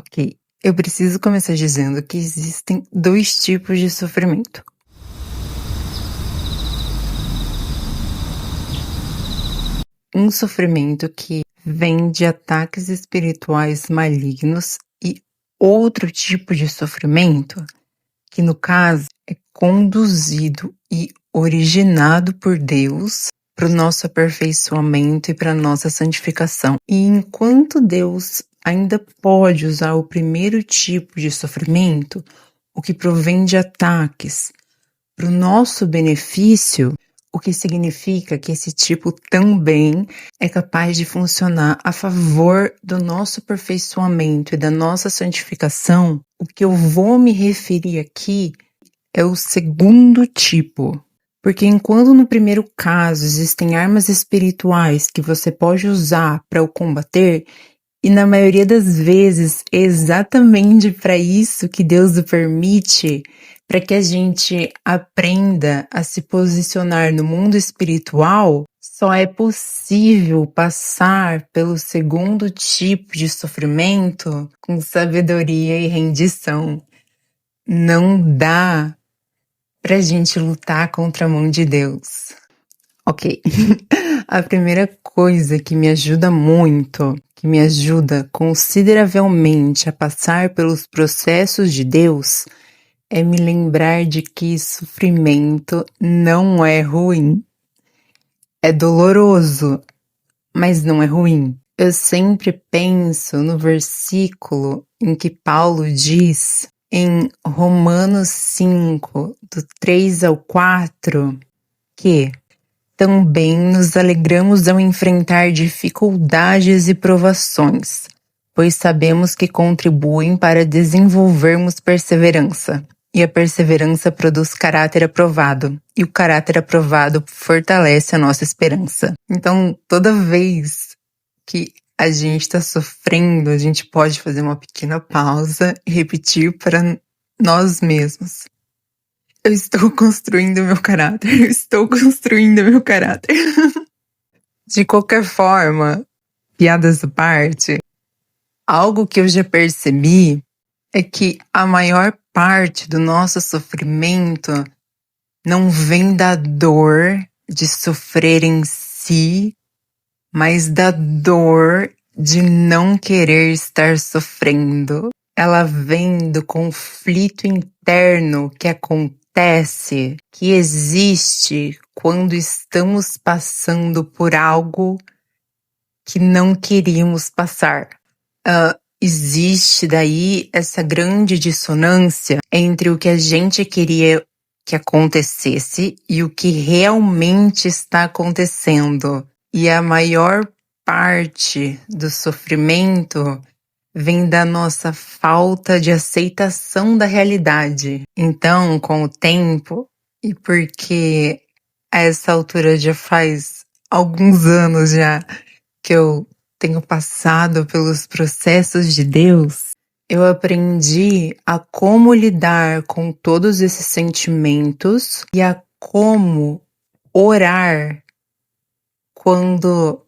Ok, eu preciso começar dizendo que existem dois tipos de sofrimento. Um sofrimento que vem de ataques espirituais malignos e outro tipo de sofrimento que, no caso, é conduzido e originado por Deus para o nosso aperfeiçoamento e para a nossa santificação. E enquanto Deus ainda pode usar o primeiro tipo de sofrimento, o que provém de ataques, para o nosso benefício, o que significa que esse tipo também é capaz de funcionar a favor do nosso aperfeiçoamento e da nossa santificação. O que eu vou me referir aqui é o segundo tipo. Porque enquanto no primeiro caso existem armas espirituais que você pode usar para o combater, e na maioria das vezes é exatamente para isso que Deus o permite, para que a gente aprenda a se posicionar no mundo espiritual, só é possível passar pelo segundo tipo de sofrimento com sabedoria e rendição. Não dá pra gente lutar contra a mão de Deus. Ok. A primeira coisa que me ajuda muito, que me ajuda consideravelmente a passar pelos processos de Deus, é me lembrar de que sofrimento não é ruim. É doloroso, mas não é ruim. Eu sempre penso no versículo em que Paulo diz em Romanos 5, do 3 ao 4, que também nos alegramos ao enfrentar dificuldades e provações, pois sabemos que contribuem para desenvolvermos perseverança. E a perseverança produz caráter aprovado, e o caráter aprovado fortalece a nossa esperança. Então, toda vez que a gente está sofrendo, a gente pode fazer uma pequena pausa e repetir para nós mesmos: eu estou construindo meu caráter, eu estou construindo meu caráter. De qualquer forma, piadas à parte, algo que eu já percebi é que a maior parte do nosso sofrimento não vem da dor de sofrer em si, mas da dor de não querer estar sofrendo. Ela vem do conflito interno que acontece, que existe quando estamos passando por algo que não queríamos passar. Existe daí essa grande dissonância entre o que a gente queria que acontecesse e o que realmente está acontecendo. E a maior parte do sofrimento vem da nossa falta de aceitação da realidade. Então, com o tempo, e porque a essa altura já faz alguns anos já que eu tenho passado pelos processos de Deus, eu aprendi a como lidar com todos esses sentimentos e a como orar quando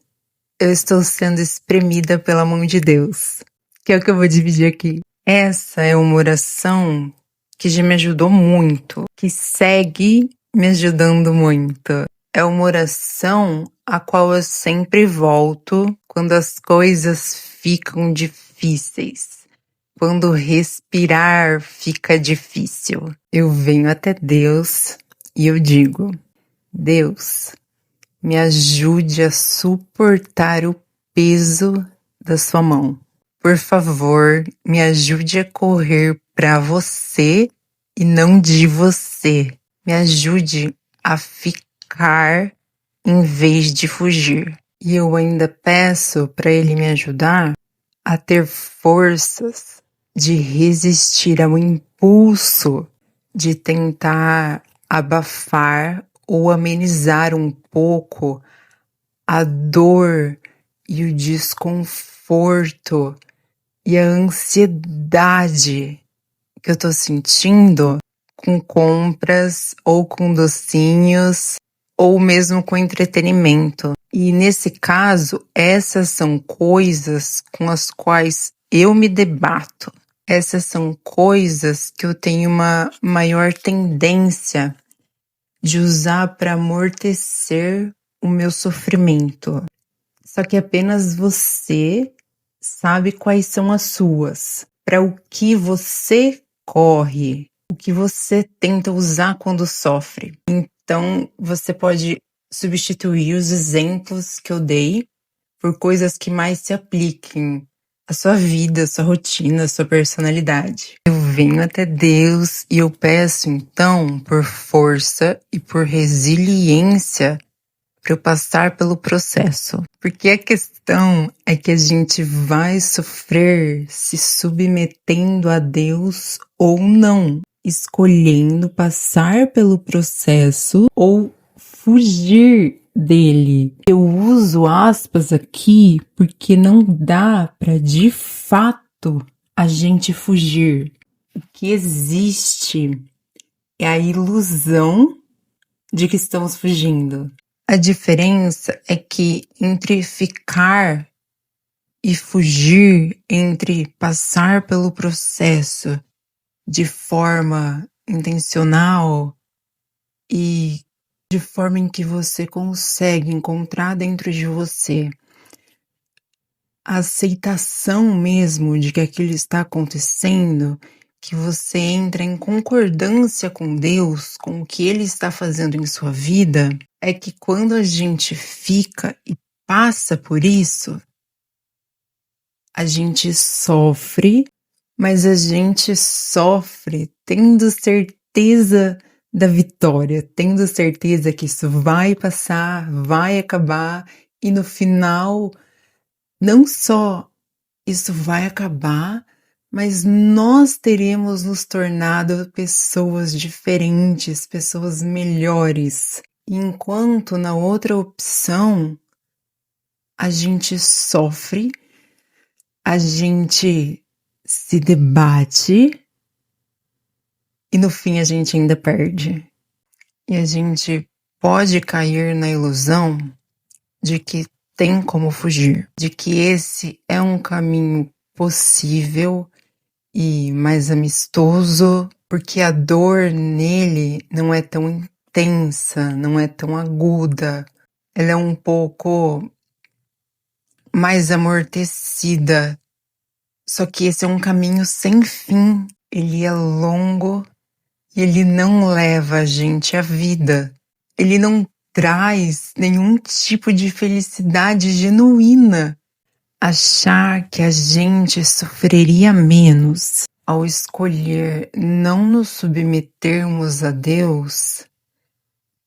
eu estou sendo espremida pela mão de Deus, que é o que eu vou dividir aqui. Essa é uma oração que já me ajudou muito, que segue me ajudando muito. É uma oração a qual eu sempre volto quando as coisas ficam difíceis, quando respirar fica difícil. Eu venho até Deus e eu digo: Deus, me ajude a suportar o peso da sua mão. Por favor, me ajude a correr para você e não de você. Me ajude a ficar em vez de fugir. E eu ainda peço para ele me ajudar a ter forças de resistir ao impulso de tentar abafar ou amenizar um pouco a dor e o desconforto e a ansiedade que eu tô sentindo com compras ou com docinhos ou mesmo com entretenimento. E nesse caso, essas são coisas com as quais eu me debato. Essas são coisas que eu tenho uma maior tendência de usar para amortecer o meu sofrimento. Só que apenas você sabe quais são as suas. Para o que você corre, o que você tenta usar quando sofre. Então, você pode substituir os exemplos que eu dei por coisas que mais se apliquem à sua vida, à sua rotina, à sua personalidade. Eu venho até Deus e eu peço, então, por força e por resiliência para eu passar pelo processo. Porque a questão é que a gente vai sofrer se submetendo a Deus ou não, escolhendo passar pelo processo ou fugir dele. Eu uso aspas aqui porque não dá para de fato a gente fugir. O que existe é a ilusão de que estamos fugindo. A diferença é que entre ficar e fugir, entre passar pelo processo de forma intencional e de forma em que você consegue encontrar dentro de você a aceitação mesmo de que aquilo está acontecendo, que você entra em concordância com Deus, com o que Ele está fazendo em sua vida, é que quando a gente fica e passa por isso, a gente sofre, mas a gente sofre tendo certeza da vitória, tendo certeza que isso vai passar, vai acabar e no final, não só isso vai acabar, mas nós teremos nos tornado pessoas diferentes, pessoas melhores. Enquanto na outra opção, a gente sofre, a gente se debate e no fim a gente ainda perde. E a gente pode cair na ilusão de que tem como fugir, de que esse é um caminho possível e mais amistoso, porque a dor nele não é tão intensa, não é tão aguda, ela é um pouco mais amortecida. Só que esse é um caminho sem fim, ele é longo e ele não leva a gente à vida. Ele não traz nenhum tipo de felicidade genuína. Achar que a gente sofreria menos ao escolher não nos submetermos a Deus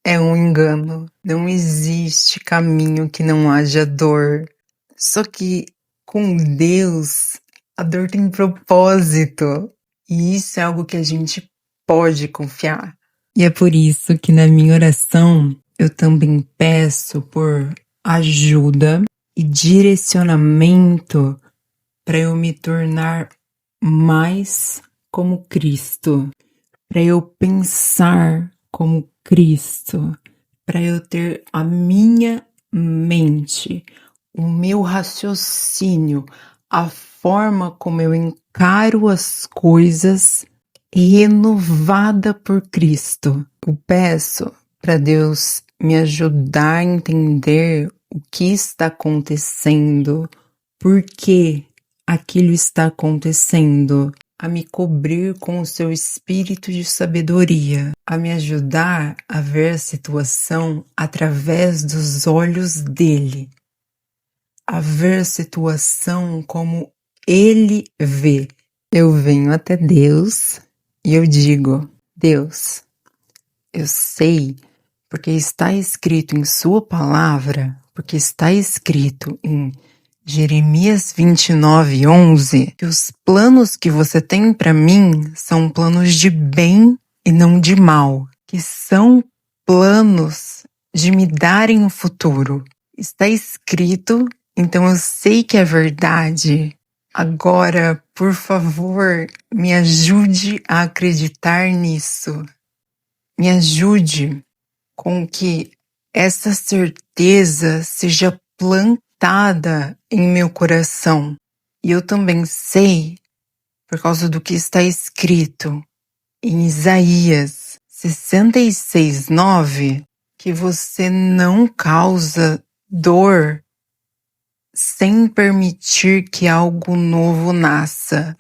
é um engano. Não existe caminho que não haja dor. Só que com Deus, a dor tem propósito. E isso é algo que a gente pode confiar. E é por isso que na minha oração eu também peço por ajuda e direcionamento para eu me tornar mais como Cristo, para eu pensar como Cristo, para eu ter a minha mente, o meu raciocínio, a forma como eu encaro as coisas renovada por Cristo. Eu peço para Deus me ajudar a entender o que está acontecendo, por que aquilo está acontecendo, a me cobrir com o seu espírito de sabedoria, a me ajudar a ver a situação através dos olhos dele, a ver a situação como ele vê. Eu venho até Deus e eu digo: Deus, eu sei, porque está escrito em sua palavra, porque está escrito em Jeremias 29:11, que os planos que você tem para mim são planos de bem e não de mal, que são planos de me darem um futuro. Está escrito, então eu sei que é verdade. Agora, por favor, me ajude a acreditar nisso. Me ajude com que essa certeza seja plantada em meu coração. E eu também sei, por causa do que está escrito em Isaías 66:9, que você não causa dor sem permitir que algo novo nasça.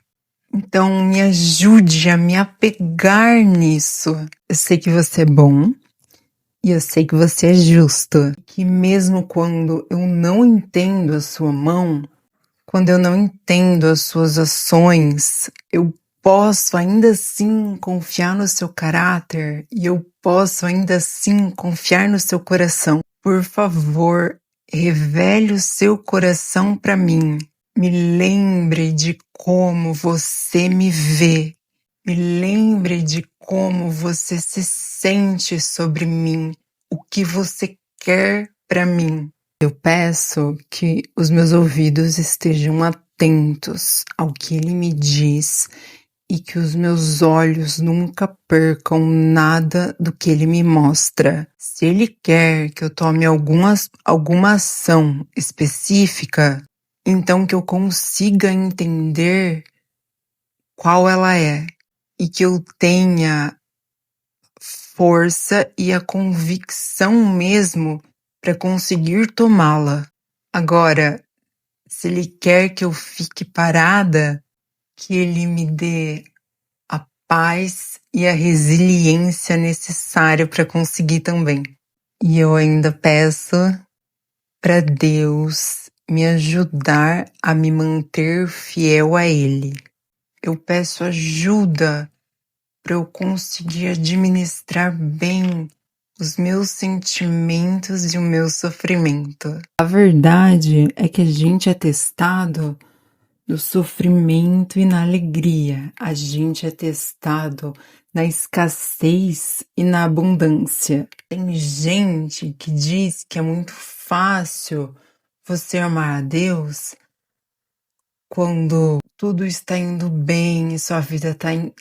Então me ajude a me apegar nisso. Eu sei que você é bom e eu sei que você é justo. Que mesmo quando eu não entendo a sua mão, quando eu não entendo as suas ações, eu posso ainda assim confiar no seu caráter e eu posso ainda assim confiar no seu coração. Por favor, revele o seu coração para mim. Me lembre de como você me vê. Me lembre de como você se sente sobre mim. O que você quer para mim. Eu peço que os meus ouvidos estejam atentos ao que ele me diz e que os meus olhos nunca percam nada do que ele me mostra. Se ele quer que eu tome alguma ação específica, então que eu consiga entender qual ela é e que eu tenha força e a convicção mesmo para conseguir tomá-la. Agora, se ele quer que eu fique parada, que ele me dê a paz e a resiliência necessária para conseguir também. E eu ainda peço para Deus me ajudar a me manter fiel a Ele. Eu peço ajuda para eu conseguir administrar bem os meus sentimentos e o meu sofrimento. A verdade é que a gente é testado no sofrimento e na alegria. A gente é testado na escassez e na abundância. Tem gente que diz que é muito fácil você amar a Deus quando tudo está indo bem e sua vida está em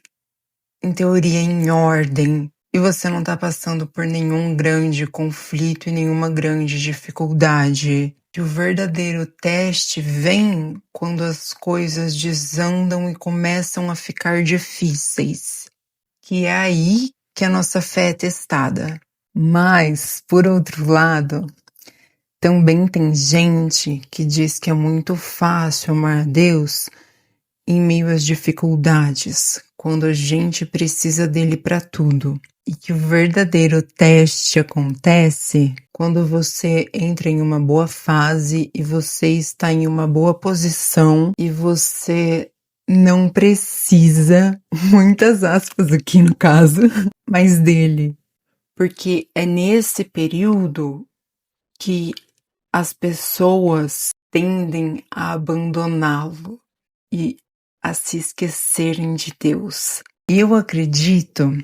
teoria em ordem e você não está passando por nenhum grande conflito e nenhuma grande dificuldade. Que o verdadeiro teste vem quando as coisas desandam e começam a ficar difíceis. Que é aí que a nossa fé é testada. Mas, por outro lado, também tem gente que diz que é muito fácil amar a Deus em meio às dificuldades, quando a gente precisa dele para tudo. E que o verdadeiro teste acontece quando você entra em uma boa fase e você está em uma boa posição e você não precisa, muitas aspas aqui no caso, mas dele. Porque é nesse período que as pessoas tendem a abandoná-lo e a se esquecerem de Deus. E eu acredito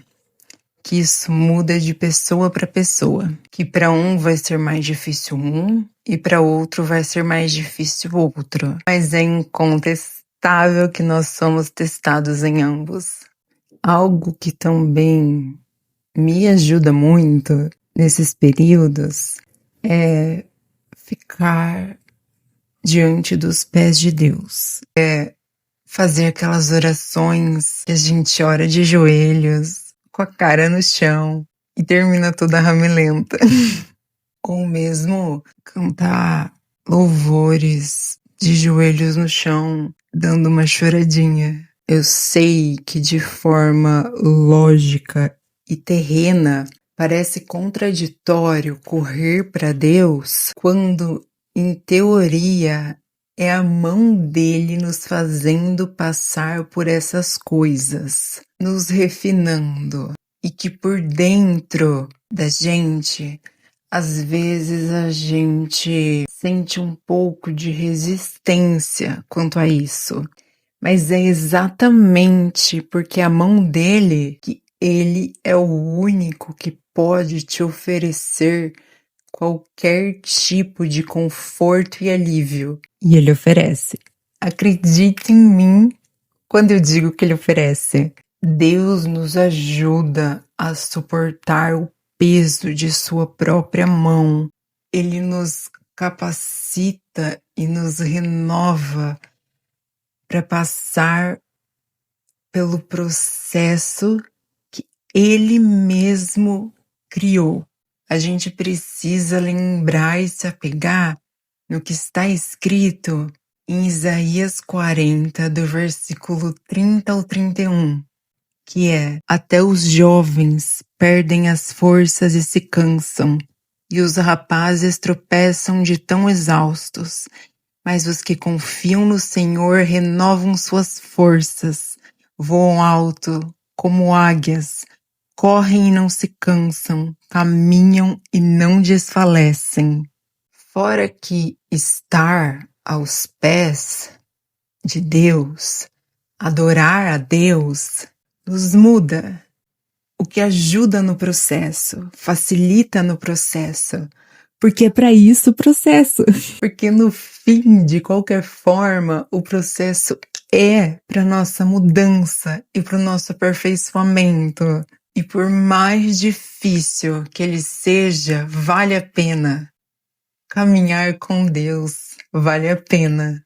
que isso muda de pessoa para pessoa, que para um vai ser mais difícil e para outro vai ser mais difícil outro. Mas é incontestável que nós somos testados em ambos. Algo que também me ajuda muito nesses períodos é ficar diante dos pés de Deus. É fazer aquelas orações que a gente ora de joelhos, com a cara no chão e termina toda ramelenta. Ou mesmo cantar louvores de joelhos no chão, dando uma choradinha. Eu sei que de forma lógica e terrena parece contraditório correr para Deus quando, em teoria, é a mão dele nos fazendo passar por essas coisas, nos refinando, e que por dentro da gente, às vezes a gente sente um pouco de resistência quanto a isso. Mas é exatamente porque a mão dele que ele é o único que pode te oferecer qualquer tipo de conforto e alívio. E ele oferece. Acredite em mim quando eu digo que ele oferece. Deus nos ajuda a suportar o peso de sua própria mão. Ele nos capacita e nos renova para passar pelo processo que Ele mesmo criou. A gente precisa lembrar e se apegar no que está escrito em Isaías 40, do versículo 30 ao 31, que é: até os jovens perdem as forças e se cansam, e os rapazes tropeçam de tão exaustos. Mas os que confiam no Senhor renovam suas forças, voam alto como águias, correm e não se cansam, caminham e não desfalecem. Fora que estar aos pés de Deus, adorar a Deus, nos muda, o que ajuda no processo, facilita no processo, porque é para isso o processo. Porque no fim, de qualquer forma, o processo é para nossa mudança e para o nosso aperfeiçoamento. E por mais difícil que ele seja, vale a pena. Caminhar com Deus vale a pena.